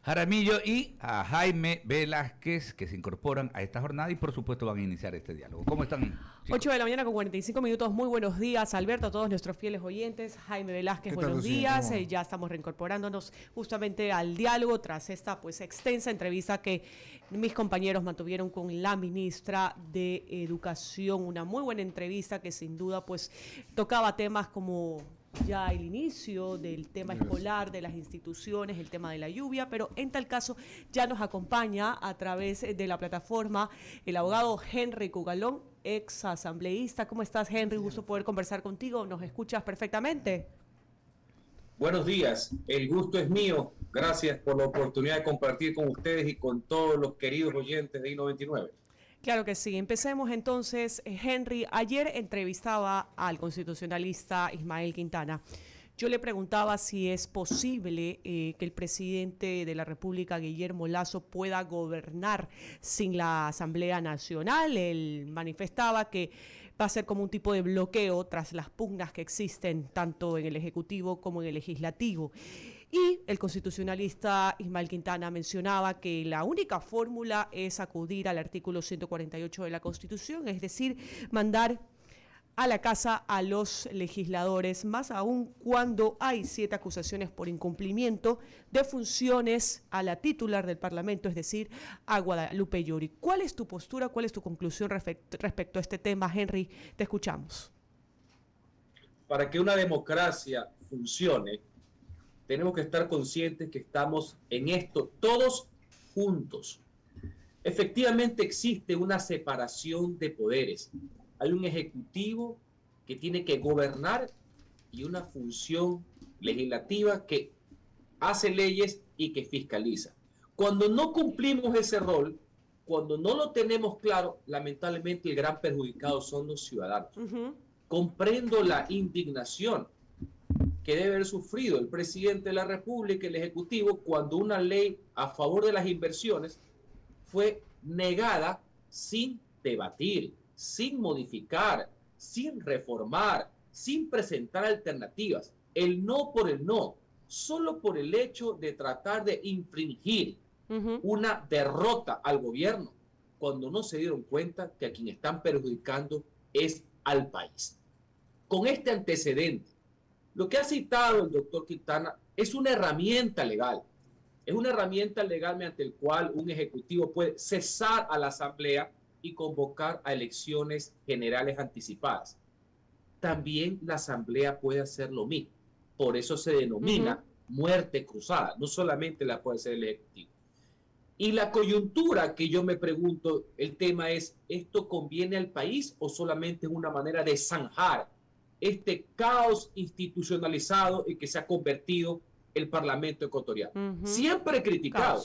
Jaramillo y a Jaime Velázquez, que se incorporan a esta jornada y por supuesto van a iniciar este diálogo. ¿Cómo están, chicos? 8 de la mañana con 45 minutos. Muy buenos días, Alberto, a todos nuestros fieles oyentes. Jaime Velázquez, buenos días. Ya estamos reincorporándonos justamente al diálogo tras esta extensa entrevista que mis compañeros mantuvieron con la ministra de Educación. Una muy buena entrevista que sin duda tocaba temas como ya el inicio del tema escolar, de las instituciones, el tema de la lluvia, pero en tal caso ya nos acompaña a través de la plataforma el abogado Henry Cugalón, ex asambleísta. ¿Cómo estás, Henry? Gusto poder conversar contigo. ¿Nos escuchas perfectamente? Buenos días, el gusto es mío. Gracias por la oportunidad de compartir con ustedes y con todos los queridos oyentes de I-99. Claro que sí. Empecemos entonces, Henry. Ayer entrevistaba al constitucionalista Ismael Quintana. Yo le preguntaba si es posible que el presidente de la República, Guillermo Lasso, pueda gobernar sin la Asamblea Nacional. Él manifestaba que va a ser como un tipo de bloqueo tras las pugnas que existen tanto en el Ejecutivo como en el Legislativo. Y el constitucionalista Ismael Quintana mencionaba que la única fórmula es acudir al artículo 148 de la Constitución, es decir, mandar a la casa a los legisladores, más aún cuando hay 7 acusaciones por incumplimiento de funciones a la titular del Parlamento, es decir, a Guadalupe Llori. ¿Cuál es tu postura, cuál es tu conclusión respecto a este tema, Henry? Te escuchamos. Para que una democracia funcione, tenemos que estar conscientes que estamos en esto todos juntos. Efectivamente existe una separación de poderes. Hay un ejecutivo que tiene que gobernar y una función legislativa que hace leyes y que fiscaliza. Cuando no cumplimos ese rol, cuando no lo tenemos claro, lamentablemente el gran perjudicado son los ciudadanos. Comprendo la indignación que debe haber sufrido el presidente de la República y el Ejecutivo cuando una ley a favor de las inversiones fue negada sin debatir, sin modificar, sin reformar, sin presentar alternativas. El no por el no, solo por el hecho de tratar de infringir una derrota al gobierno, cuando no se dieron cuenta que a quien están perjudicando es al país. Con este antecedente, lo que ha citado el doctor Quintana es una herramienta legal. Es una herramienta legal mediante el cual un ejecutivo puede cesar a la asamblea y convocar a elecciones generales anticipadas. También la asamblea puede hacer lo mismo. Por eso se denomina muerte cruzada. No solamente la puede hacer el ejecutivo. Y la coyuntura que yo me pregunto, el tema es, ¿esto conviene al país o solamente es una manera de zanjar este caos institucionalizado en que se ha convertido el Parlamento ecuatoriano? Siempre criticado,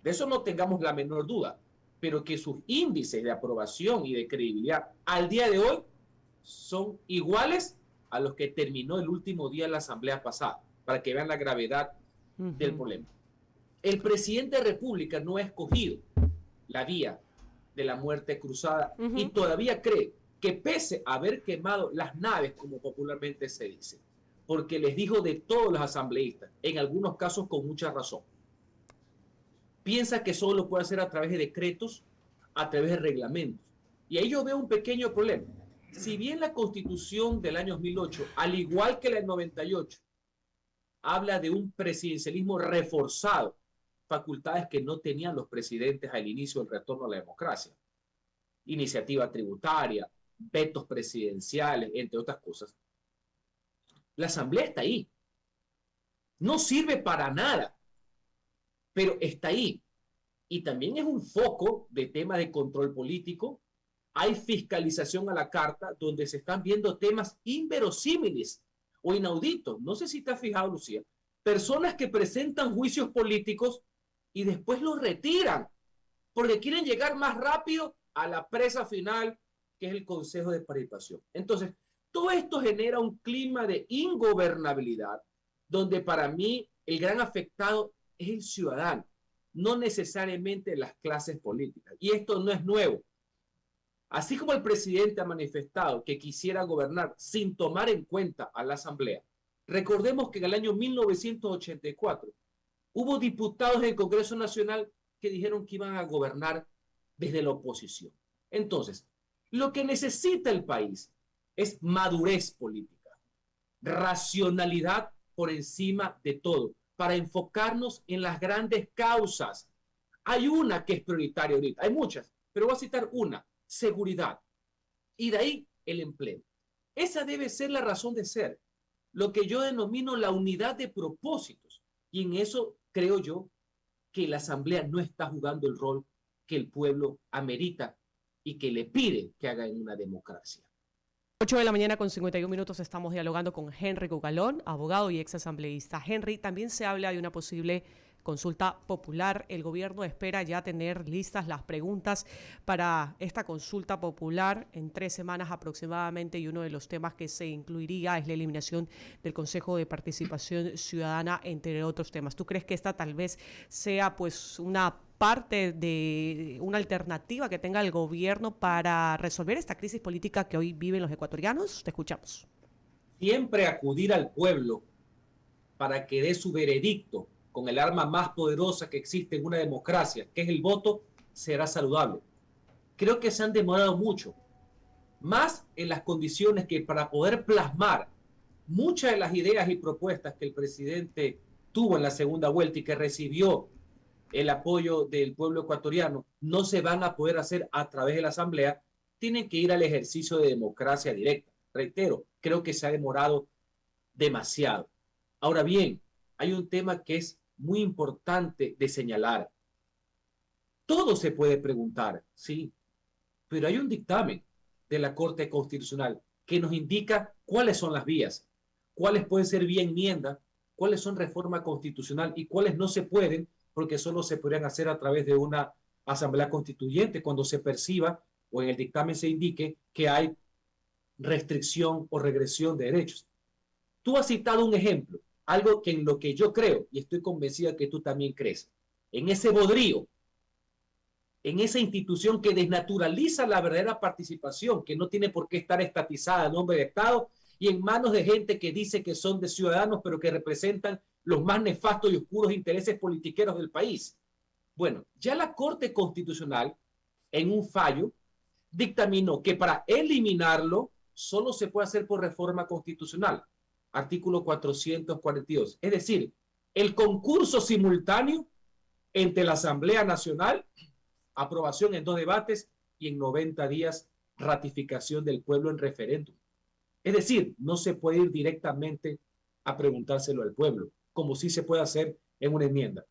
de eso no tengamos la menor duda, pero que sus índices de aprobación y de credibilidad al día de hoy son iguales a los que terminó el último día de la asamblea pasada, para que vean la gravedad del problema. El presidente de la República no ha escogido la vía de la muerte cruzada y todavía cree que pese a haber quemado las naves, como popularmente se dice, porque les dijo de todos los asambleístas, en algunos casos con mucha razón, piensa que solo lo puede hacer a través de decretos, a través de reglamentos. Y ahí yo veo un pequeño problema. Si bien la Constitución del año 2008, al igual que la del 98, habla de un presidencialismo reforzado, facultades que no tenían los presidentes al inicio del retorno a la democracia, iniciativa tributaria, vetos presidenciales, entre otras cosas, la asamblea está ahí. No sirve para nada, pero está ahí. Y también es un foco de temas de control político. Hay fiscalización a la carta donde se están viendo temas inverosímiles o inauditos. No sé si te has fijado, Lucía, personas que presentan juicios políticos y después los retiran porque quieren llegar más rápido a la presa final, que es el Consejo de Participación. Entonces, todo esto genera un clima de ingobernabilidad, donde para mí el gran afectado es el ciudadano, no necesariamente las clases políticas. Y esto no es nuevo. Así como el presidente ha manifestado que quisiera gobernar sin tomar en cuenta a la Asamblea, recordemos que en el año 1984 Hubo diputados en el Congreso Nacional que dijeron que iban a gobernar desde la oposición. Entonces, lo que necesita el país es madurez política, racionalidad por encima de todo, para enfocarnos en las grandes causas. Hay una que es prioritaria ahorita, hay muchas, pero voy a citar una: seguridad. Y de ahí el empleo. Esa debe ser la razón de ser, lo que yo denomino la unidad de propósitos. Y en eso creo yo que la Asamblea no está jugando el rol que el pueblo amerita y que le pide que haga en una democracia. 8 de la mañana con 51 minutos estamos dialogando con Henry Gugalón, abogado y ex asambleísta. Henry, también se habla de una posible consulta popular. El gobierno espera ya tener listas las preguntas para esta consulta popular en 3 semanas aproximadamente, y uno de los temas que se incluiría es la eliminación del Consejo de Participación Ciudadana, entre otros temas. ¿Tú crees que esta tal vez sea pues una parte de una alternativa que tenga el gobierno para resolver esta crisis política que hoy viven los ecuatorianos? Te escuchamos. Siempre acudir al pueblo para que dé su veredicto con el arma más poderosa que existe en una democracia, que es el voto, será saludable. Creo que se han demorado mucho, más en las condiciones que para poder plasmar muchas de las ideas y propuestas que el presidente tuvo en la segunda vuelta y que recibió el apoyo del pueblo ecuatoriano, no se van a poder hacer a través de la Asamblea, tienen que ir al ejercicio de democracia directa. Reitero, creo que se ha demorado demasiado. Ahora bien, hay un tema que es muy importante de señalar. Todo se puede preguntar, sí, pero hay un dictamen de la Corte Constitucional que nos indica cuáles son las vías, cuáles pueden ser vía enmienda, cuáles son reforma constitucional y cuáles no se pueden, porque solo se podrían hacer a través de una asamblea constituyente cuando se perciba o en el dictamen se indique que hay restricción o regresión de derechos. Tú has citado un ejemplo, algo que en lo que yo creo, y estoy convencida que tú también crees, en ese bodrío, en esa institución que desnaturaliza la verdadera participación, que no tiene por qué estar estatizada en nombre de Estado y en manos de gente que dice que son de ciudadanos, pero que representan los más nefastos y oscuros intereses politiqueros del país. Bueno, ya la Corte Constitucional, en un fallo, dictaminó que para eliminarlo solo se puede hacer por reforma constitucional. Artículo 442. Es decir, el concurso simultáneo entre la Asamblea Nacional, aprobación en 2 debates y en 90 días ratificación del pueblo en referéndum. Es decir, no se puede ir directamente a preguntárselo al pueblo, como sí se puede hacer en una enmienda.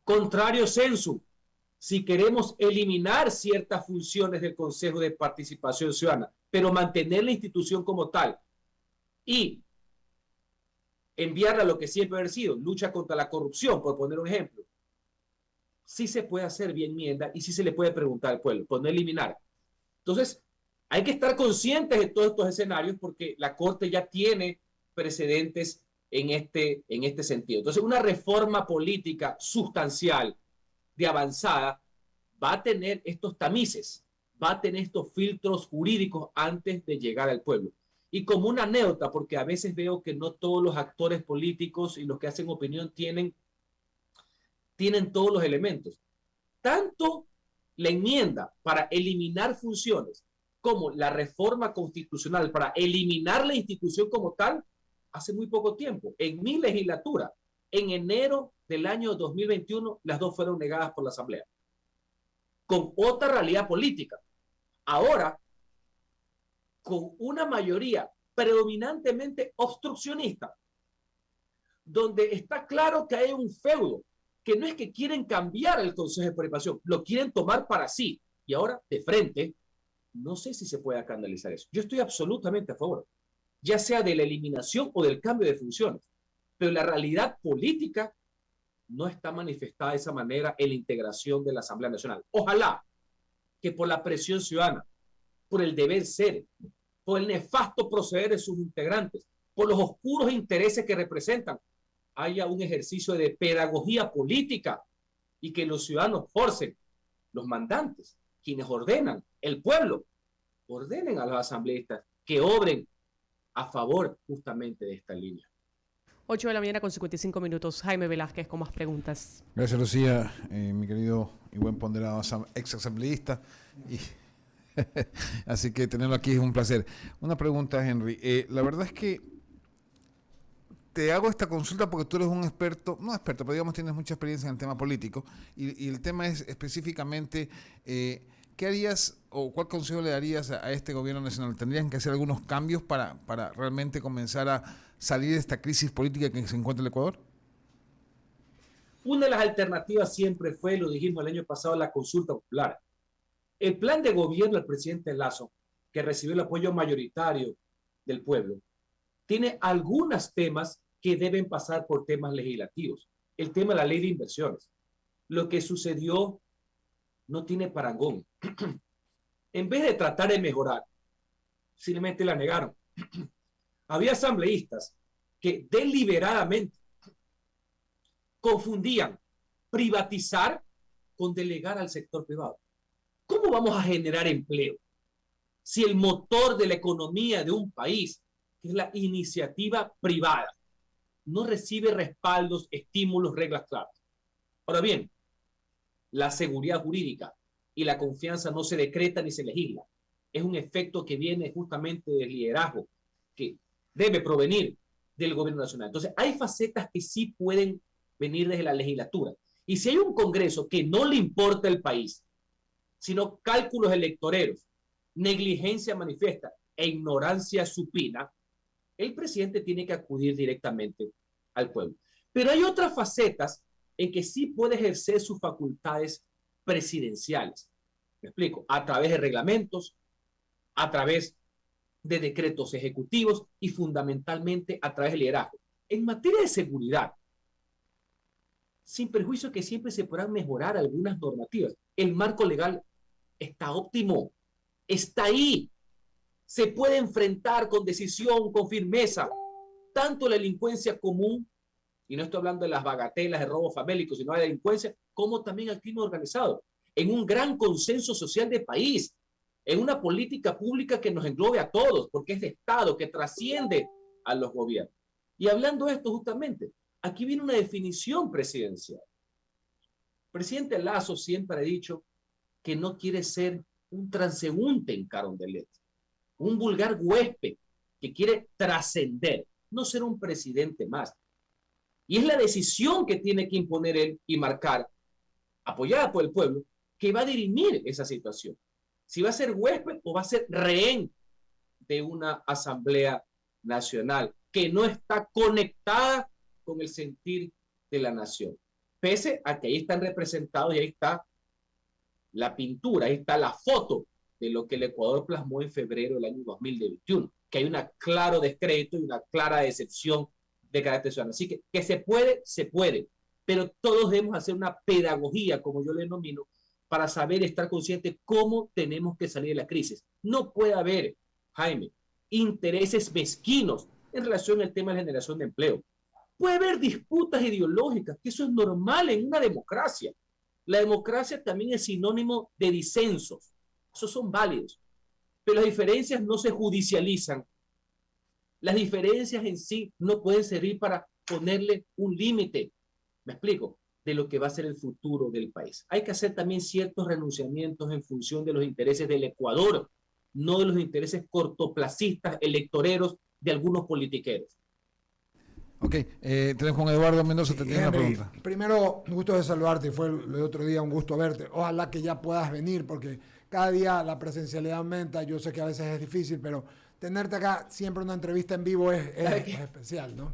Contrario sensu, si queremos eliminar ciertas funciones del Consejo de Participación Ciudadana, pero mantener la institución como tal y enviarla a lo que siempre ha sido, lucha contra la corrupción, por poner un ejemplo, sí se puede hacer vía enmienda y sí se le puede preguntar al pueblo, por no eliminar. Entonces, hay que estar conscientes de todos estos escenarios porque la Corte ya tiene precedentes en este sentido. Entonces, una reforma política sustancial, de avanzada, va a tener estos tamices, va a tener estos filtros jurídicos antes de llegar al pueblo. Y como una anécdota, porque a veces veo que no todos los actores políticos y los que hacen opinión tienen todos los elementos. Tanto la enmienda para eliminar funciones como la reforma constitucional para eliminar la institución como tal, hace muy poco tiempo, en mi legislatura, en enero del año 2021, las dos fueron negadas por la Asamblea, con otra realidad política. Ahora, con una mayoría predominantemente obstruccionista, donde está claro que hay un feudo, que no es que quieren cambiar el Consejo de Participación, lo quieren tomar para sí. Y ahora, de frente, no sé si se puede canalizar eso. Yo estoy absolutamente a favor, ya sea de la eliminación o del cambio de funciones, pero la realidad política no está manifestada de esa manera en la integración de la Asamblea Nacional. Ojalá que por la presión ciudadana, por el deber ser, por el nefasto proceder de sus integrantes, por los oscuros intereses que representan, haya un ejercicio de pedagogía política y que los ciudadanos forcen, los mandantes, quienes ordenan, el pueblo, ordenen a los asambleístas que obren a favor justamente de esta línea. 8 de la mañana con 55 minutos. Jaime Velázquez con más preguntas. Gracias, Lucía, mi querido y buen ponderado ex asambleísta. Así que tenerlo aquí es un placer. Una pregunta, Henry. La verdad es que te hago esta consulta porque tú eres un experto, no experto, pero digamos tienes mucha experiencia en el tema político. Y el tema es específicamente, ¿qué harías o cuál consejo le darías a este gobierno nacional? ¿Tendrían que hacer algunos cambios para realmente comenzar a salir de esta crisis política en que se encuentra el Ecuador? Una de las alternativas siempre fue, lo dijimos el año pasado, la consulta popular. El plan de gobierno del presidente Lasso, que recibió el apoyo mayoritario del pueblo, tiene algunos temas que deben pasar por temas legislativos. El tema de la ley de inversiones. Lo que sucedió no tiene parangón. En vez de tratar de mejorar, simplemente la negaron. Había asambleístas que deliberadamente confundían privatizar con delegar al sector privado. ¿Cómo vamos a generar empleo si el motor de la economía de un país, que es la iniciativa privada, no recibe respaldos, estímulos, reglas claras? Ahora bien, la seguridad jurídica y la confianza no se decreta ni se legisla. Es un efecto que viene justamente del liderazgo que debe provenir del gobierno nacional. Entonces, hay facetas que sí pueden venir desde la legislatura. Y si hay un Congreso que no le importa el país, sino cálculos electoreros, negligencia manifiesta e ignorancia supina, el presidente tiene que acudir directamente al pueblo. Pero hay otras facetas en que sí puede ejercer sus facultades presidenciales. Me explico, a través de reglamentos, a través de decretos ejecutivos y fundamentalmente a través del liderazgo. En materia de seguridad, sin perjuicio que siempre se podrán mejorar algunas normativas, el marco legal está óptimo, está ahí, se puede enfrentar con decisión, con firmeza, tanto la delincuencia común, y no estoy hablando de las bagatelas de robo famélico, sino de la delincuencia, como también al crimen organizado, en un gran consenso social de país, en una política pública que nos englobe a todos, porque es de Estado, que trasciende a los gobiernos. Y hablando de esto justamente, aquí viene una definición presidencial. El presidente Lasso siempre ha dicho que no quiere ser un transeúnte en Carondelet, un vulgar huésped que quiere trascender, no ser un presidente más. Y es la decisión que tiene que imponer él y marcar, apoyada por el pueblo, que va a dirimir esa situación. Si va a ser huésped o va a ser rehén de una asamblea nacional que no está conectada con el sentir de la nación. Pese a que ahí están representados y ahí está la pintura, ahí está la foto de lo que el Ecuador plasmó en febrero del año 2021, que hay un claro descrédito y una clara decepción de carácter ciudadano. Así que se puede, pero todos debemos hacer una pedagogía, como yo le denomino, para saber estar conscientes cómo tenemos que salir de la crisis. No puede haber, Jaime, intereses mezquinos en relación al tema de la generación de empleo. Puede haber disputas ideológicas, que eso es normal en una democracia. La democracia también es sinónimo de disensos. Esos son válidos. Pero las diferencias no se judicializan. Las diferencias en sí no pueden servir para ponerle un límite, me explico, de lo que va a ser el futuro del país. Hay que hacer también ciertos renunciamientos en función de los intereses del Ecuador, no de los intereses cortoplacistas, electoreros de algunos politiqueros. Ok, tenemos Juan Eduardo Mendoza, te tiene una pregunta. Primero, un gusto de saludarte, fue el otro día un gusto verte. Ojalá que ya puedas venir, porque cada día la presencialidad aumenta. Yo sé que a veces es difícil, pero tenerte acá siempre una entrevista en vivo es especial, ¿no?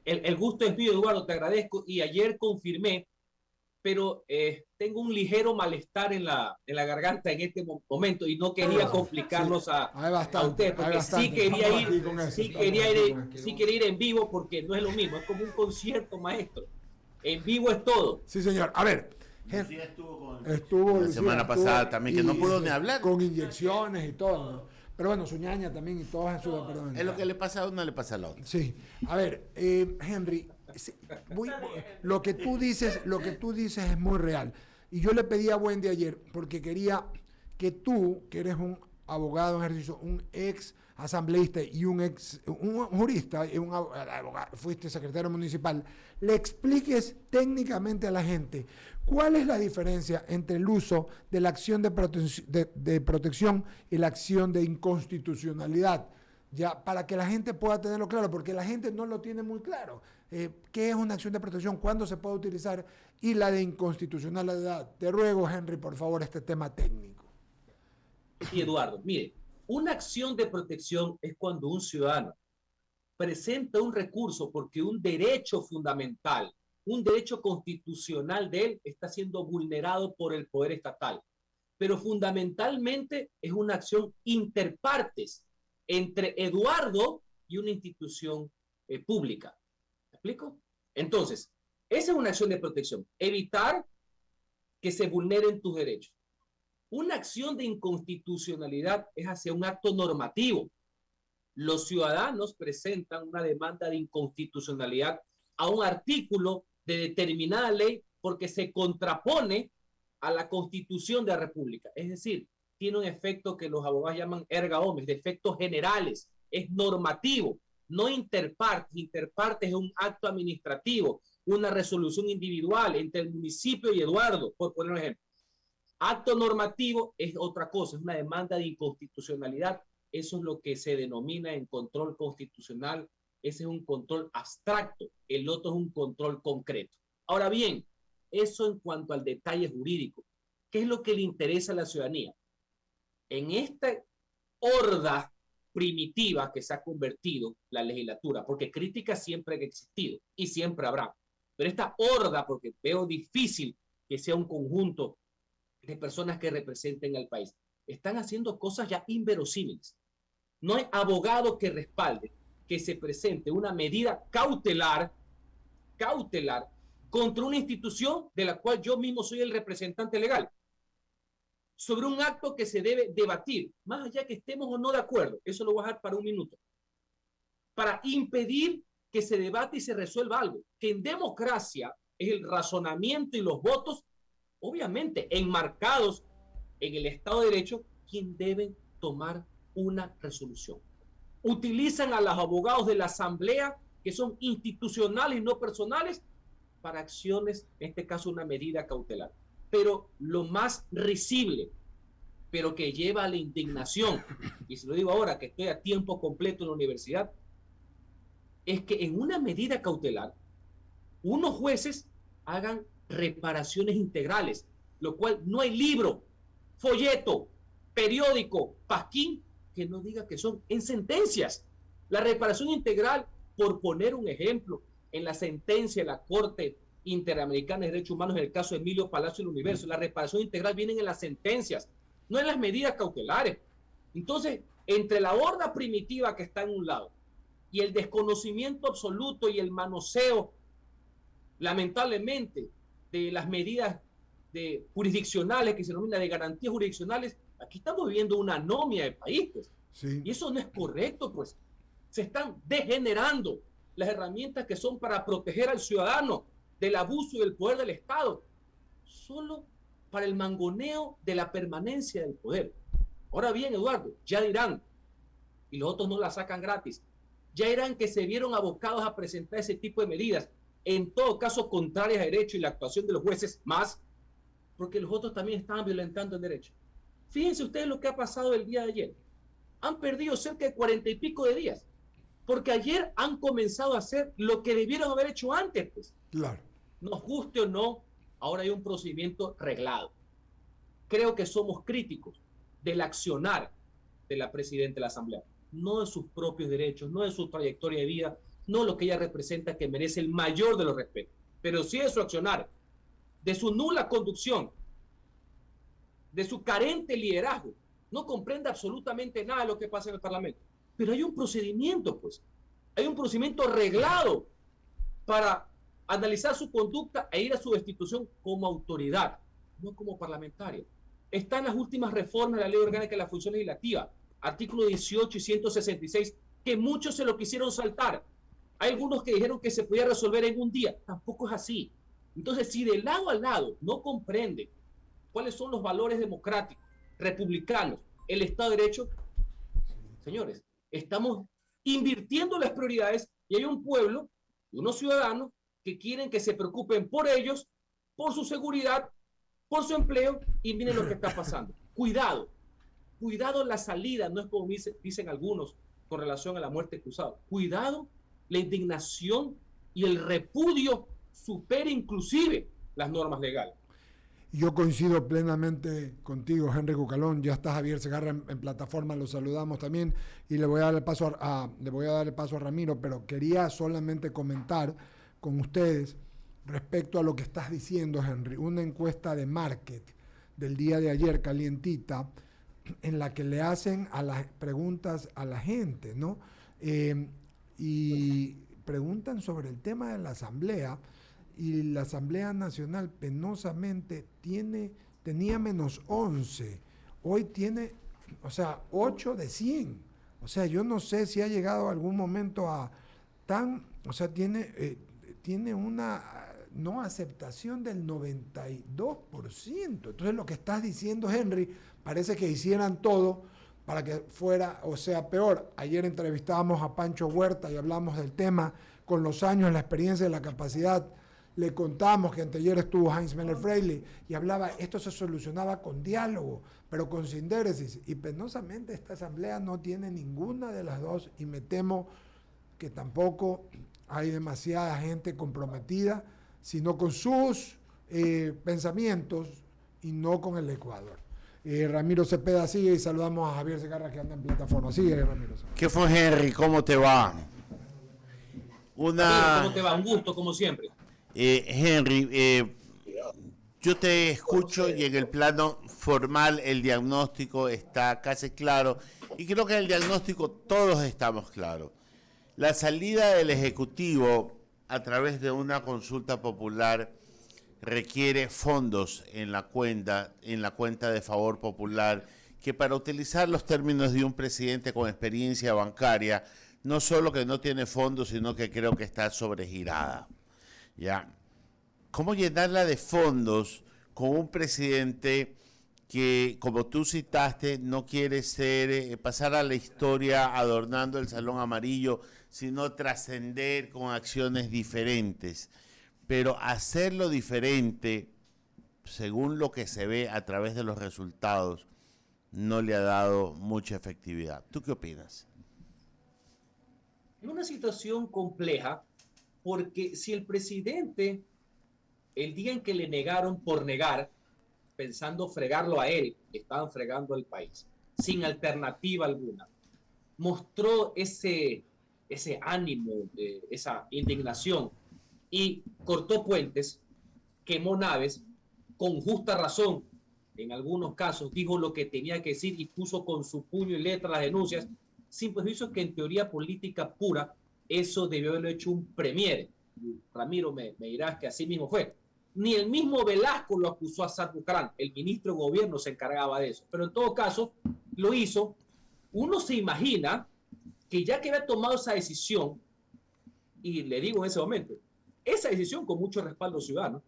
El gusto es mío, Eduardo, te agradezco. Y ayer confirmé, pero tengo un ligero malestar en la garganta en este momento y no quería complicarlos a ustedes, porque sí quería ir en vivo, porque no es lo mismo, es como un concierto, maestro. En vivo es todo. Sí, señor. A ver. Lucía estuvo la semana pasada también, que no pudo ni hablar. Con inyecciones y todo, ¿no? Pero bueno, su ñaña también y todo en su departamento. Es lo que le pasa a uno, le pasa a la otra. Sí. A ver, Henry, lo que tú dices es muy real. Y yo le pedí a Wendy ayer porque quería que tú, que eres un abogado en ejercicio, un ex asambleísta y un jurista, y un abogado, fuiste secretario municipal, le expliques técnicamente a la gente cuál es la diferencia entre el uso de la acción de protección y la acción de inconstitucionalidad, ya para que la gente pueda tenerlo claro, porque la gente no lo tiene muy claro. ¿Qué es una acción de protección? ¿Cuándo se puede utilizar? Y la de inconstitucionalidad. Te ruego, Henry, por favor, este tema técnico. Y Eduardo, mire, una acción de protección es cuando un ciudadano presenta un recurso porque un derecho fundamental, un derecho constitucional de él está siendo vulnerado por el poder estatal. Pero fundamentalmente es una acción interpartes entre Eduardo y una institución pública. ¿Me explico? Entonces, esa es una acción de protección. Evitar que se vulneren tus derechos. Una acción de inconstitucionalidad es hacia un acto normativo. Los ciudadanos presentan una demanda de inconstitucionalidad a un artículo de determinada ley porque se contrapone a la Constitución de la República. Es decir, tiene un efecto que los abogados llaman erga omnes, de efectos generales, es normativo, no interpartes. Interpartes es un acto administrativo, una resolución individual entre el municipio y Eduardo, por poner un ejemplo. Acto normativo es otra cosa, es una demanda de inconstitucionalidad. Eso es lo que se denomina en control constitucional. Ese es un control abstracto, el otro es un control concreto. Ahora bien, eso en cuanto al detalle jurídico. ¿Qué es lo que le interesa a la ciudadanía? En esta horda primitiva que se ha convertido la legislatura, porque críticas siempre han existido y siempre habrá, pero esta horda, porque veo difícil que sea un conjunto de personas que representen al país, están haciendo cosas ya inverosímiles. No hay abogado que respalde que se presente una medida cautelar contra una institución de la cual yo mismo soy el representante legal, sobre un acto que se debe debatir, más allá que estemos o no de acuerdo. Eso lo voy a dejar para un minuto, para impedir que se debate y se resuelva algo, que en democracia es el razonamiento y los votos, obviamente enmarcados en el Estado de Derecho, quien deben tomar una resolución. Utilizan a los abogados de la Asamblea, que son institucionales y no personales, para acciones, en este caso una medida cautelar. Pero lo más risible, pero que lleva a la indignación, y se lo digo ahora que estoy a tiempo completo en la universidad, es que en una medida cautelar, unos jueces hagan reparaciones integrales, lo cual no hay libro, folleto, periódico, pasquín, que no diga que son en sentencias. La reparación integral, por poner un ejemplo, en la sentencia de la Corte Interamericana de Derechos Humanos, en el caso de Emilio Palacio del Universo, la reparación integral viene en las sentencias, no en las medidas cautelares. Entonces, entre la horda primitiva que está en un lado y el desconocimiento absoluto y el manoseo, lamentablemente, de las medidas jurisdiccionales, que se denomina de garantías jurisdiccionales, aquí estamos viviendo una anomia de país, pues. Sí. Y eso no es correcto, pues. Se están degenerando las herramientas que son para proteger al ciudadano del abuso y del poder del Estado, solo para el mangoneo de la permanencia del poder. Ahora bien, Eduardo, ya dirán, y los otros no la sacan gratis, ya dirán que se vieron abocados a presentar ese tipo de medidas, en todo caso contrarias a derecho y la actuación de los jueces más, porque los otros también estaban violentando el derecho. Fíjense ustedes lo que ha pasado el día de ayer. Han perdido cerca de 40 y pico de días, porque ayer han comenzado a hacer lo que debieron haber hecho antes, pues. Claro. Nos guste o no, ahora hay un procedimiento reglado. Creo que somos críticos del accionar de la presidenta de la Asamblea, no de sus propios derechos, no de su trayectoria de vida, no lo que ella representa, que merece el mayor de los respetos, pero sí de su accionar, de su nula conducción, de su carente liderazgo. No comprende absolutamente nada de lo que pasa en el Parlamento. Pero hay un procedimiento, pues. Hay un procedimiento reglado para analizar su conducta e ir a su destitución como autoridad, no como parlamentario. Está en las últimas reformas de la Ley Orgánica de la Función Legislativa, artículo 18 y 166, que muchos se lo quisieron saltar. Hay algunos que dijeron que se podía resolver en un día. Tampoco es así. Entonces, si de lado a lado no comprende cuáles son los valores democráticos, republicanos, el Estado de Derecho. Señores, estamos invirtiendo las prioridades y hay un pueblo, unos ciudadanos que quieren que se preocupen por ellos, por su seguridad, por su empleo, y miren lo que está pasando. Cuidado la salida, no es como dicen algunos con relación a la muerte cruzada. Cuidado, la indignación y el repudio supera inclusive las normas legales. Yo coincido plenamente contigo, Henry Cucalón. Ya está Javier Segarra en plataforma, lo saludamos también y le voy a dar el paso a Ramiro, pero quería solamente comentar con ustedes respecto a lo que estás diciendo, Henry. Una encuesta de Market del día de ayer, calientita, en la que le hacen a las preguntas a la gente, ¿no? Y preguntan sobre el tema de la Asamblea. Y la Asamblea Nacional penosamente tenía menos 11, hoy tiene, 8 de 100. O sea, yo no sé si ha llegado algún momento a tiene una no aceptación del 92%. Entonces lo que estás diciendo, Henry, parece que hicieran todo para que fuera, peor. Ayer entrevistábamos a Pancho Huerta y hablamos del tema con los años, la experiencia y la capacidad. Le contamos que anteayer estuvo Heinz Meller Freile y hablaba, esto se solucionaba con diálogo, pero con sindéresis. Y penosamente esta asamblea no tiene ninguna de las dos y me temo que tampoco hay demasiada gente comprometida, sino con sus pensamientos y no con el Ecuador. Ramiro Cepeda sigue y saludamos a Javier Segarra que anda en plataforma. Sigue, Ramiro. ¿Qué fue, Henry? ¿Cómo te va? ¿Cómo te va? Un gusto, como siempre. Henry, yo te escucho y en el plano formal el diagnóstico está casi claro y creo que en el diagnóstico todos estamos claros. La salida del Ejecutivo a través de una consulta popular requiere fondos en la cuenta de favor popular, que para utilizar los términos de un presidente con experiencia bancaria, no solo que no tiene fondos, sino que creo que está sobregirada. ¿Ya? ¿Cómo llenarla de fondos con un presidente que, como tú citaste, no quiere pasar a la historia adornando el Salón Amarillo, sino trascender con acciones diferentes? Pero hacerlo diferente, según lo que se ve a través de los resultados, no le ha dado mucha efectividad. ¿Tú qué opinas? En una situación compleja, porque si el presidente, el día en que le negaron por negar, pensando fregarlo a él, estaban fregando al país, sin alternativa alguna, mostró ese ánimo, esa indignación y cortó puentes, quemó naves, con justa razón, en algunos casos dijo lo que tenía que decir y puso con su puño y letra las denuncias, sin perjuicio que en teoría política pura, eso debió haberlo hecho un premier. Ramiro, me dirás que así mismo fue. Ni el mismo Velasco lo acusó a Saad Bucaram, el ministro de gobierno se encargaba de eso, pero en todo caso lo hizo. Uno se imagina que ya que había tomado esa decisión, y le digo en ese momento, esa decisión con mucho respaldo ciudadano,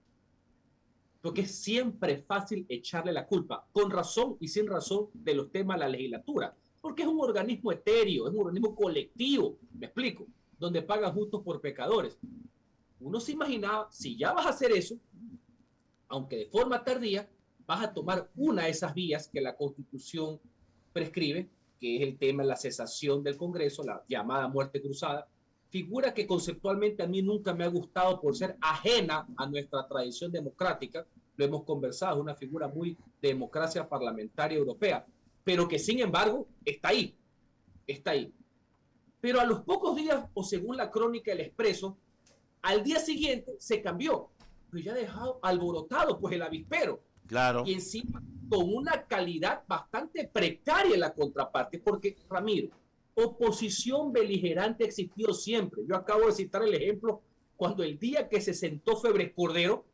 porque es siempre fácil echarle la culpa, con razón y sin razón, de los temas de la legislatura, porque es un organismo etéreo, es un organismo colectivo, me explico, donde pagan justos por pecadores. Uno se imaginaba, si ya vas a hacer eso, aunque de forma tardía, vas a tomar una de esas vías que la Constitución prescribe, que es el tema de la cesación del Congreso, la llamada muerte cruzada, figura que conceptualmente a mí nunca me ha gustado por ser ajena a nuestra tradición democrática, lo hemos conversado, es una figura muy de democracia parlamentaria europea, pero que sin embargo está ahí. Pero a los pocos días, o según la crónica del Expreso, al día siguiente se cambió, pero ya ha dejado alborotado pues el avispero. Claro. Y encima con una calidad bastante precaria en la contraparte, porque Ramiro, oposición beligerante ha existido siempre. Yo acabo de citar el ejemplo cuando el día que se sentó Febres Cordero,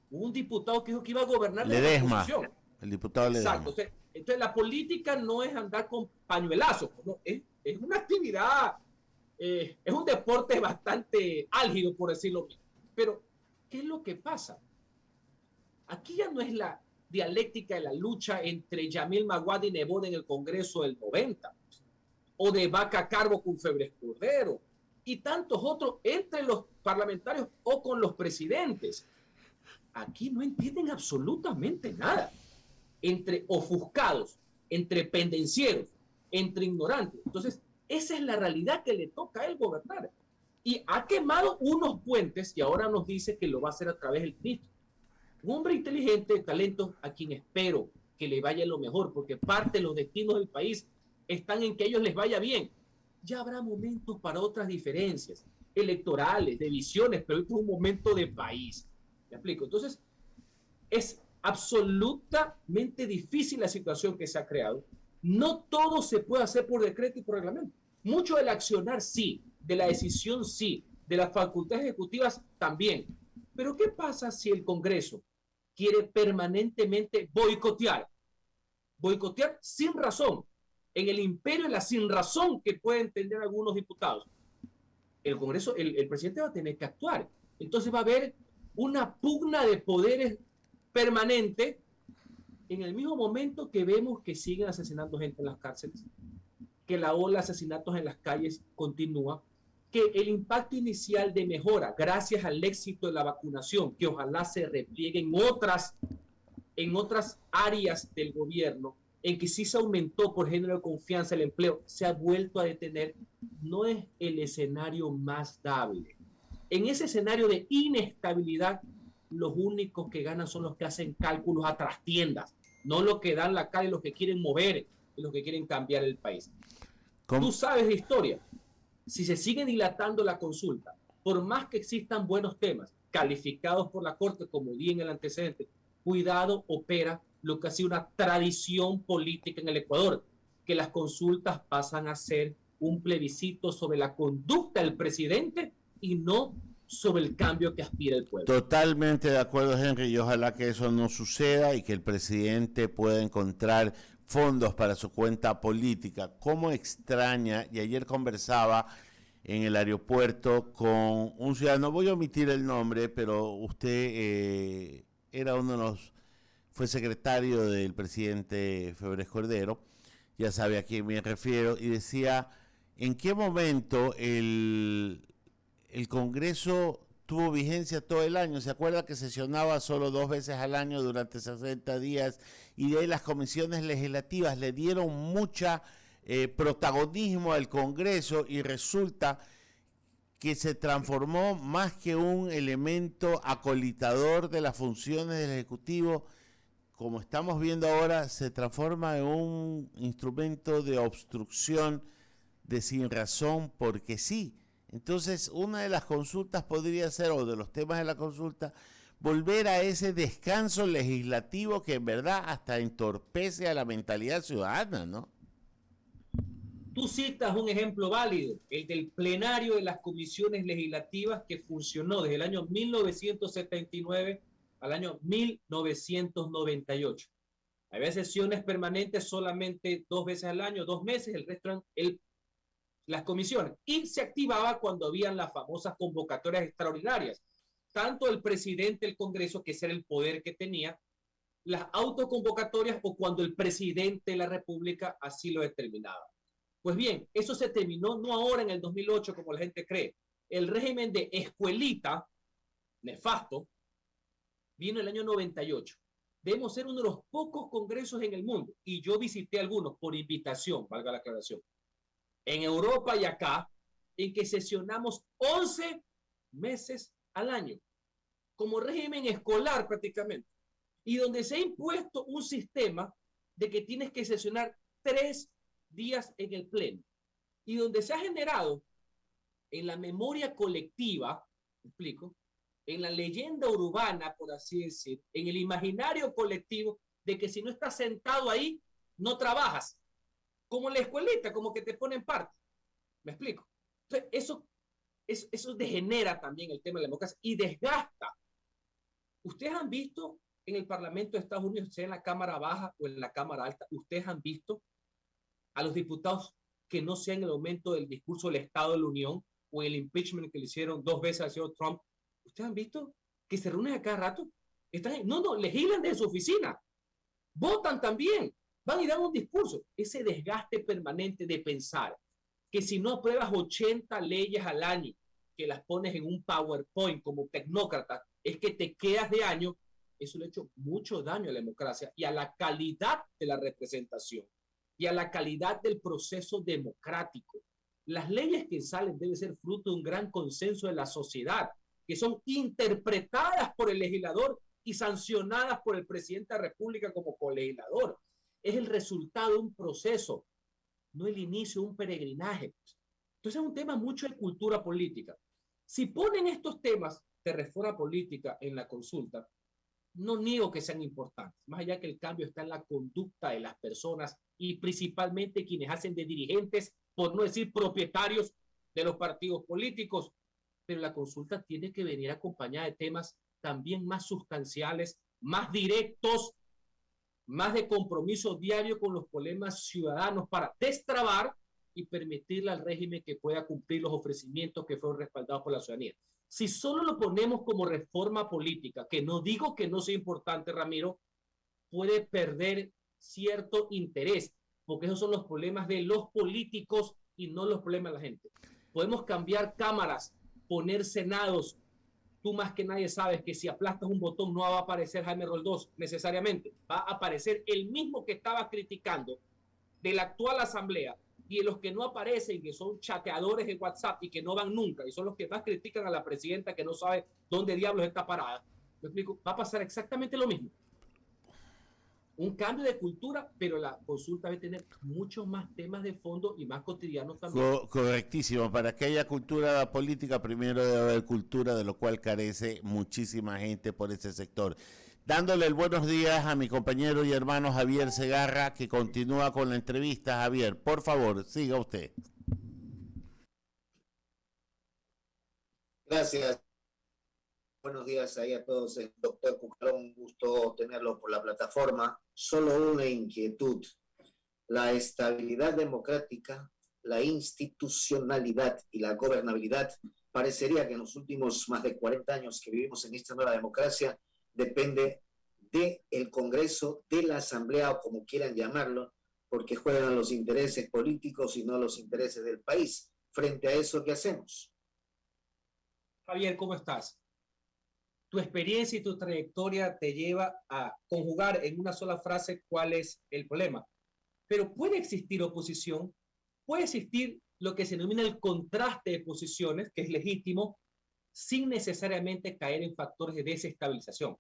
hubo un diputado que dijo que iba a gobernar la oposición. El diputado Ledesma. Exacto. Entonces la política no es andar con pañuelazos, ¿no? Es una actividad, es un deporte bastante álgido, por decirlo bien. Pero, ¿qué es lo que pasa? Aquí ya no es dialéctica de la lucha entre Yamil Maguad y Nebot en el Congreso del 90, o de Vaca Carbo con Febres Cordero, y tantos otros entre los parlamentarios o con los presidentes. Aquí no entienden absolutamente nada. Entre ofuscados, entre pendencieros, entre ignorantes. Entonces, esa es la realidad que le toca a él gobernar. Y ha quemado unos puentes y ahora nos dice que lo va a hacer a través del ministro. Un hombre inteligente, de talento, a quien espero que le vaya lo mejor, porque parte de los destinos del país están en que a ellos les vaya bien. Ya habrá momentos para otras diferencias electorales, de visiones, pero esto es un momento de país. ¿Me explico? Entonces, es absolutamente difícil la situación que se ha creado. No todo se puede hacer por decreto y por reglamento. Mucho del accionar sí, de la decisión sí, de las facultades ejecutivas también. Pero ¿qué pasa si el Congreso quiere permanentemente boicotear sin razón, en el imperio de la sin razón que pueden tener algunos diputados? El Congreso, el presidente va a tener que actuar. Entonces va a haber una pugna de poderes permanente en el mismo momento que vemos que siguen asesinando gente en las cárceles, que la ola de asesinatos en las calles continúa, que el impacto inicial de mejora, gracias al éxito de la vacunación, que ojalá se repliegue en otras áreas del gobierno, en que sí se aumentó por género de confianza el empleo, se ha vuelto a detener, no es el escenario más dable. En ese escenario de inestabilidad, los únicos que ganan son los que hacen cálculos a trastiendas, no los que dan la cara y los que quieren mover y los que quieren cambiar el país. ¿Cómo? Tú sabes de historia. Si se sigue dilatando la consulta, por más que existan buenos temas calificados por la Corte, como di en el antecedente, cuidado opera lo que ha sido una tradición política en el Ecuador, que las consultas pasan a ser un plebiscito sobre la conducta del presidente y no sobre el cambio que aspira el pueblo. Totalmente de acuerdo, Henry, y ojalá que eso no suceda y que el presidente pueda encontrar fondos para su cuenta política. ¿Cómo extraña? Y ayer conversaba en el aeropuerto con un ciudadano, voy a omitir el nombre, pero usted era uno de los, fue secretario del presidente Febres Cordero, ya sabe a quién me refiero, y decía, ¿en qué momento el Congreso tuvo vigencia todo el año? ¿Se acuerda que sesionaba solo 2 veces al año durante 60 días? Y de ahí las comisiones legislativas le dieron mucha protagonismo al Congreso y resulta que se transformó más que un elemento acolitador de las funciones del Ejecutivo, como estamos viendo ahora, se transforma en un instrumento de obstrucción de sin razón porque sí. Entonces, una de las consultas podría ser, o de los temas de la consulta, volver a ese descanso legislativo que en verdad hasta entorpece a la mentalidad ciudadana, ¿no? Tú citas un ejemplo válido, el del plenario de las comisiones legislativas que funcionó desde el año 1979 al año 1998. Había sesiones permanentes solamente 2 veces al año, 2 meses, el resto eran las comisiones. Y se activaba cuando habían las famosas convocatorias extraordinarias. Tanto el presidente del Congreso, que ese era el poder que tenía, las autoconvocatorias o cuando el presidente de la República así lo determinaba. Pues bien, eso se terminó no ahora en el 2008 como la gente cree. El régimen de escuelita, nefasto, vino el año 98. Debemos ser uno de los pocos congresos en el mundo, y yo visité algunos por invitación, valga la aclaración, en Europa y acá, en que sesionamos 11 meses al año, como régimen escolar prácticamente, y donde se ha impuesto un sistema de que tienes que sesionar 3 días en el pleno, y donde se ha generado en la memoria colectiva, ¿me explico?, en la leyenda urbana, por así decir, en el imaginario colectivo, de que si no estás sentado ahí, no trabajas. Como en la escuelita, como que te ponen parte. ¿Me explico? Entonces, eso degenera también el tema de la democracia y desgasta. Ustedes han visto en el Parlamento de Estados Unidos, sea en la Cámara Baja o en la Cámara Alta, ustedes han visto a los diputados que no sean en el momento del discurso del Estado de la Unión o el impeachment que le hicieron 2 veces al señor Trump. ¿Ustedes han visto que se reúnen a cada rato? No, legislan desde su oficina. votan también, van y dan un discurso. Ese desgaste permanente de pensar que si no apruebas 80 leyes al año, que las pones en un PowerPoint como tecnócrata, es que te quedas de año, eso le ha hecho mucho daño a la democracia y a la calidad de la representación y a la calidad del proceso democrático. Las leyes que salen deben ser fruto de un gran consenso de la sociedad, que son interpretadas por el legislador y sancionadas por el presidente de la República como colegislador. Es el resultado de un proceso, no el inicio de un peregrinaje. Entonces es un tema mucho de cultura política. Si ponen estos temas de reforma política en la consulta, no niego que sean importantes, más allá que el cambio está en la conducta de las personas y principalmente quienes hacen de dirigentes, por no decir propietarios de los partidos políticos, pero la consulta tiene que venir acompañada de temas también más sustanciales, más directos, más de compromiso diario con los problemas ciudadanos para destrabar y permitirle al régimen que pueda cumplir los ofrecimientos que fueron respaldados por la ciudadanía. Si solo lo ponemos como reforma política, que no digo que no sea importante, Ramiro, puede perder cierto interés, porque esos son los problemas de los políticos y no los problemas de la gente. Podemos cambiar cámaras, poner senados. Tú más que nadie sabes que si aplastas un botón no va a aparecer Jaime Roldós necesariamente, va a aparecer el mismo que estaba criticando de la actual asamblea y de los que no aparecen, que son chateadores de WhatsApp y que no van nunca, y son los que más critican a la presidenta que no sabe dónde diablos está parada. ¿Me explico? Va a pasar exactamente lo mismo. Un cambio de cultura, pero la consulta debe tener muchos más temas de fondo y más cotidianos también. Correctísimo. Para que haya cultura política, primero debe haber cultura, de lo cual carece muchísima gente por ese sector. Dándole el buenos días a mi compañero y hermano Javier Segarra, que continúa con la entrevista. Javier, por favor, siga usted. Gracias. Buenos días ahí a todos. El doctor Cucalón, un gusto tenerlo por la plataforma. Solo una inquietud. La estabilidad democrática, la institucionalidad y la gobernabilidad, parecería que en los últimos más de 40 años que vivimos en esta nueva democracia, depende del Congreso, de la Asamblea o como quieran llamarlo, porque juegan los intereses políticos y no los intereses del país. Frente a eso, ¿qué hacemos? Javier, ¿cómo estás? Tu experiencia y tu trayectoria te lleva a conjugar en una sola frase cuál es el problema. Pero puede existir oposición, puede existir lo que se denomina el contraste de posiciones, que es legítimo, sin necesariamente caer en factores de desestabilización.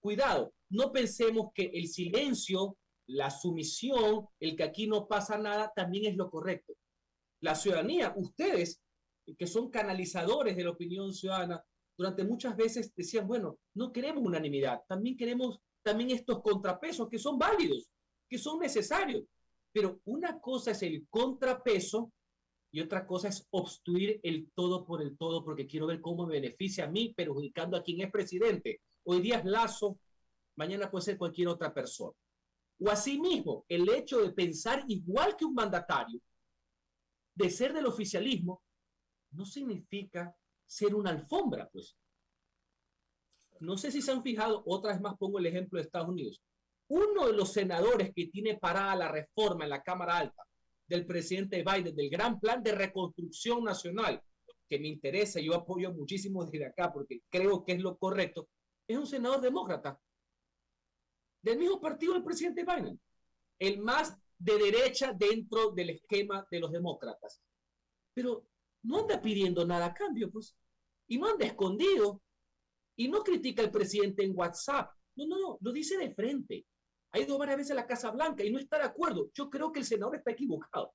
Cuidado, no pensemos que el silencio, la sumisión, el que aquí no pasa nada, también es lo correcto. La ciudadanía, ustedes, que son canalizadores de la opinión ciudadana, durante muchas veces decían, bueno, no queremos unanimidad, también queremos estos contrapesos que son válidos, que son necesarios. Pero una cosa es el contrapeso y otra cosa es obstruir el todo por el todo, porque quiero ver cómo me beneficia a mí, perjudicando a quien es presidente. Hoy día es Lazo, mañana puede ser cualquier otra persona. O asimismo, el hecho de pensar igual que un mandatario, de ser del oficialismo, no significa ser una alfombra, pues. No sé si se han fijado, otra vez más pongo el ejemplo de Estados Unidos. Uno de los senadores que tiene parada la reforma en la Cámara Alta del presidente Biden, del gran plan de reconstrucción nacional, que me interesa, yo apoyo muchísimo desde acá porque creo que es lo correcto, es un senador demócrata, del mismo partido del presidente Biden, el más de derecha dentro del esquema de los demócratas. Pero no anda pidiendo nada a cambio, pues, y no anda escondido, y no critica al presidente en WhatsApp, no, lo dice de frente. Ha ido varias veces a la Casa Blanca y no está de acuerdo. Yo creo que el senador está equivocado.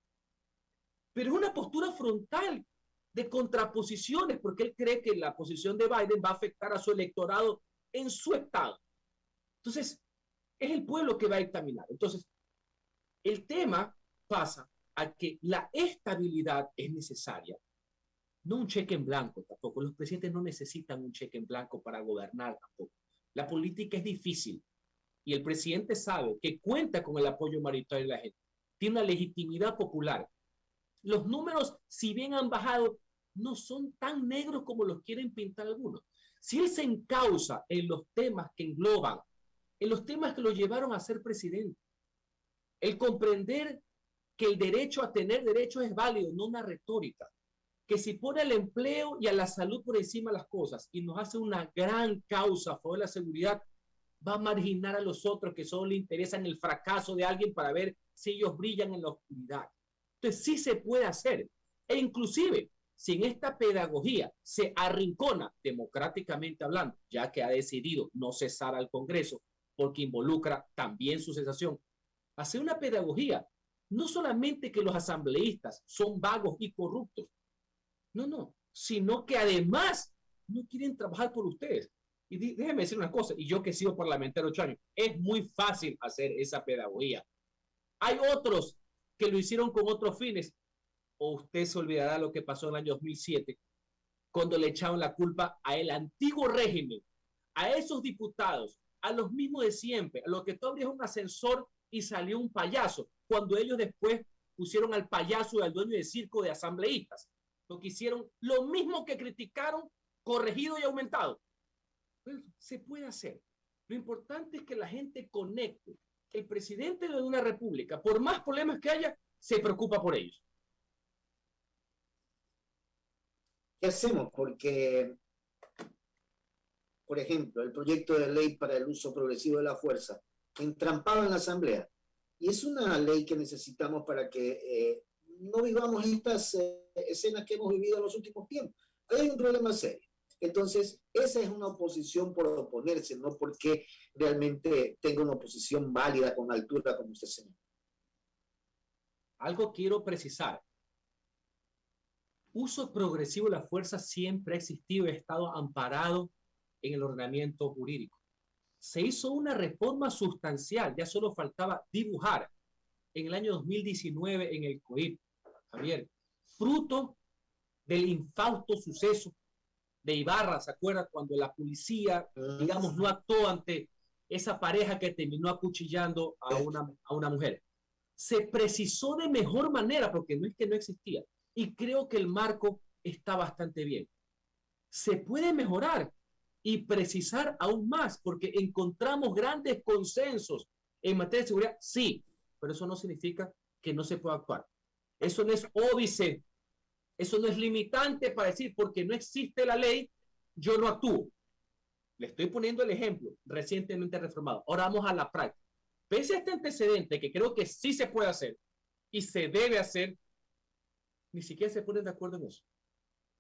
Pero es una postura frontal de contraposiciones, porque él cree que la posición de Biden va a afectar a su electorado en su estado. Entonces, es el pueblo que va a dictaminar. Entonces, el tema pasa a que la estabilidad es necesaria. No un cheque en blanco tampoco. Los presidentes no necesitan un cheque en blanco para gobernar tampoco. La política es difícil. Y el presidente sabe que cuenta con el apoyo mayoritario de la gente. Tiene una legitimidad popular. Los números, si bien han bajado, no son tan negros como los quieren pintar algunos. Si él se encausa en los temas que engloban en los temas que lo llevaron a ser presidente. El comprender que el derecho a tener derechos es válido, no una retórica. Que si pone el empleo y a la salud por encima de las cosas y nos hace una gran causa a favor de la seguridad, va a marginar a los otros que solo le interesan el fracaso de alguien para ver si ellos brillan en la oscuridad. Entonces sí se puede hacer. E inclusive, si en esta pedagogía se arrincona, democráticamente hablando, ya que ha decidido no cesar al Congreso, porque involucra también su cesación, hacer una pedagogía, no solamente que los asambleístas son vagos y corruptos, no, sino que además no quieren trabajar por ustedes. Y déjeme decir una cosa, y yo que he sido parlamentario 8 años, es muy fácil hacer esa pedagogía. Hay otros que lo hicieron con otros fines, o usted se olvidará lo que pasó en el año 2007, cuando le echaron la culpa a el antiguo régimen, a esos diputados, a los mismos de siempre, a los que tú abrías un ascensor y salió un payaso, cuando ellos después pusieron al payaso y al dueño de circo de asambleístas. Lo que hicieron, lo mismo que criticaron, corregido y aumentado. Pues, se puede hacer. Lo importante es que la gente conecte, que el presidente de una república, por más problemas que haya, se preocupa por ellos. ¿Qué hacemos? Porque, por ejemplo, el proyecto de ley para el uso progresivo de la fuerza, entrampado en la Asamblea, y es una ley que necesitamos para que no vivamos estas escenas que hemos vivido en los últimos tiempos. Hay un problema serio. Entonces, esa es una oposición por oponerse, no porque realmente tenga una oposición válida con altura, como usted señala. Algo quiero precisar. Uso progresivo de la fuerza siempre ha existido y ha estado amparado en el ordenamiento jurídico. Se hizo una reforma sustancial, ya solo faltaba dibujar en el año 2019 en el COIP, Javier, fruto del infausto suceso de Ibarra, ¿se acuerda? Cuando la policía, digamos, no actuó ante esa pareja que terminó acuchillando a una mujer. Se precisó de mejor manera, porque no es que no existía, y creo que el marco está bastante bien. Se puede mejorar y precisar aún más, porque encontramos grandes consensos en materia de seguridad, sí, pero eso no significa que no se pueda actuar. Eso no es óbice, eso no es limitante para decir, porque no existe la ley, yo no actúo. Le estoy poniendo el ejemplo, recientemente reformado. Ahora vamos a la práctica. Pese a este antecedente, que creo que sí se puede hacer y se debe hacer, ni siquiera se ponen de acuerdo en eso.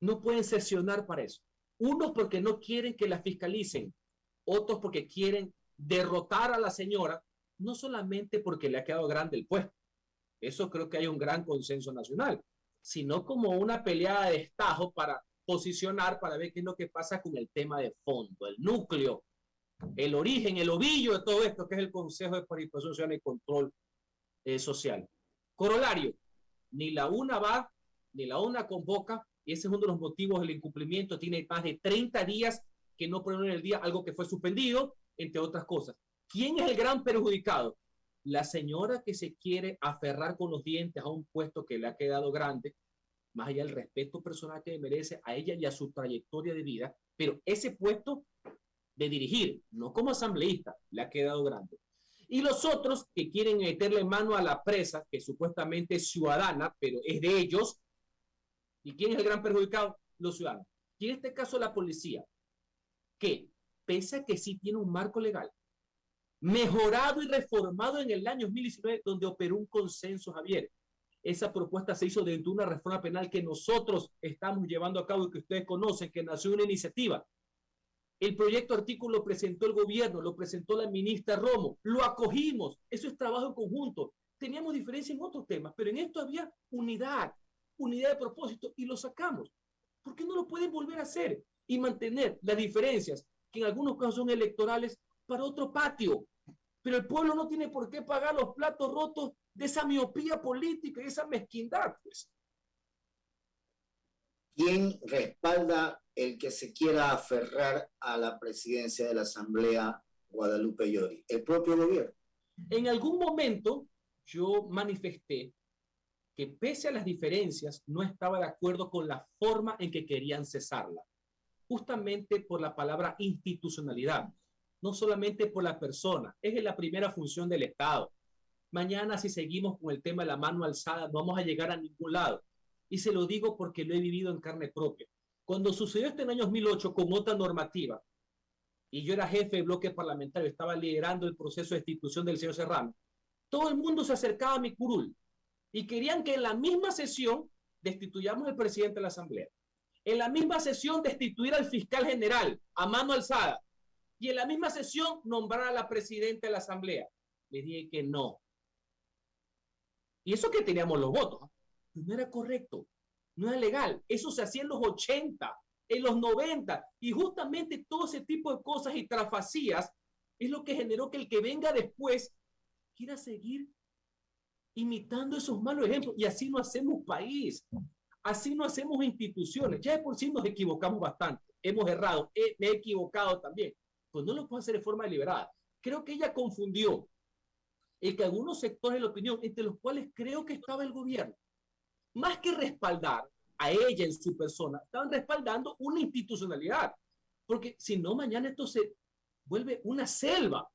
No pueden sesionar para eso. Unos porque no quieren que la fiscalicen, otros porque quieren derrotar a la señora, no solamente porque le ha quedado grande el puesto. Eso creo que hay un gran consenso nacional, sino como una pelea de destajo para posicionar, para ver qué es lo que pasa con el tema de fondo, el núcleo, el origen, el ovillo de todo esto, que es el Consejo de Participación Ciudadana y Control Social. Corolario, ni la una va, ni la una convoca, y ese es uno de los motivos del incumplimiento. Tiene más de 30 días que no ponen en el día, algo que fue suspendido, entre otras cosas. ¿Quién es el gran perjudicado? La señora que se quiere aferrar con los dientes a un puesto que le ha quedado grande, más allá del respeto personal que merece a ella y a su trayectoria de vida, pero ese puesto de dirigir, no como asambleísta, le ha quedado grande. Y los otros que quieren meterle mano a la presa, que supuestamente es ciudadana, pero es de ellos. ¿Y quién es el gran perjudicado? Los ciudadanos. Y en este caso la policía, que pese a que sí tiene un marco legal, mejorado y reformado en el año 2019, donde operó un consenso, Javier. Esa propuesta se hizo dentro de una reforma penal que nosotros estamos llevando a cabo y que ustedes conocen, que nació una iniciativa. El proyecto artículo lo presentó el gobierno, lo presentó la ministra Romo, lo acogimos. Eso es trabajo en conjunto. Teníamos diferencia en otros temas, pero en esto había unidad de propósito y lo sacamos. ¿Por qué no lo pueden volver a hacer y mantener las diferencias, que en algunos casos son electorales, para otro patio? Pero el pueblo no tiene por qué pagar los platos rotos de esa miopía política y esa mezquindad, pues. ¿Quién respalda el que se quiera aferrar a la presidencia de la Asamblea, Guadalupe Llori? El propio gobierno. En algún momento yo manifesté que pese a las diferencias no estaba de acuerdo con la forma en que querían cesarla, justamente por la palabra institucionalidad. no solamente por la persona, es la primera función del Estado. Mañana, si seguimos con el tema de la mano alzada, no vamos a llegar a ningún lado. Y se lo digo porque lo he vivido en carne propia. Cuando sucedió esto en el año 2008 con otra normativa, y yo era jefe de bloque parlamentario, estaba liderando el proceso de destitución del señor Serrano, todo el mundo se acercaba a mi curul y querían que en la misma sesión destituyamos al presidente de la Asamblea, en la misma sesión destituir al fiscal general a mano alzada y en la misma sesión nombrar a la presidenta de la Asamblea. Le dije que no. Y eso que teníamos los votos, no era correcto, no era legal. Eso se hacía en los 80, en los 90, y justamente todo ese tipo de cosas y trafacías es lo que generó que el que venga después quiera seguir imitando esos malos ejemplos. Y así no hacemos país, así no hacemos instituciones. Ya de por sí nos equivocamos bastante, hemos errado, me he equivocado también, pues no lo puedo hacer de forma deliberada. Creo que ella confundió el que algunos sectores de la opinión, entre los cuales creo que estaba el gobierno, más que respaldar a ella en su persona, estaban respaldando una institucionalidad, porque si no, mañana esto se vuelve una selva.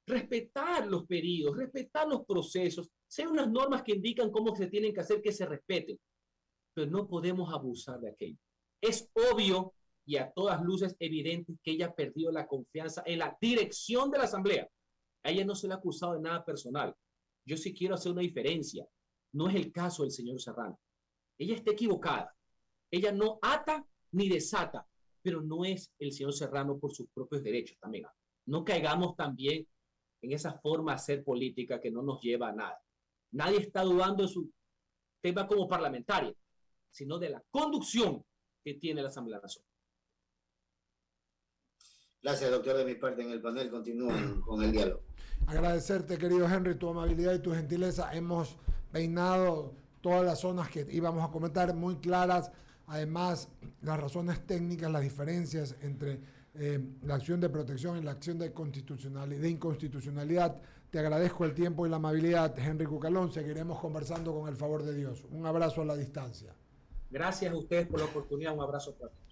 Respetar los pedidos, respetar los procesos, ser unas normas que indican cómo se tienen que hacer, que se respeten, pero no podemos abusar de aquello. Es obvio y a todas luces evidente que ella ha perdido la confianza en la dirección de la Asamblea. A ella no se le ha acusado de nada personal. Yo sí quiero hacer una diferencia. No es el caso del señor Serrano. Ella está equivocada. Ella no ata ni desata, pero no es el señor Serrano por sus propios derechos también. No caigamos también en esa forma de hacer política que no nos lleva a nada. Nadie está dudando de su tema como parlamentaria, sino de la conducción que tiene la Asamblea Nacional. Gracias, doctor. De mi parte, en el panel continúan con el diálogo. Agradecerte, querido Henry, tu amabilidad y tu gentileza. Hemos peinado todas las zonas que íbamos a comentar muy claras. Además, las razones técnicas, las diferencias entre la acción de protección y la acción de inconstitucionalidad. Te agradezco el tiempo y la amabilidad, Henry Cucalón. Seguiremos conversando con el favor de Dios. Un abrazo a la distancia. Gracias a ustedes por la oportunidad. Un abrazo para todos.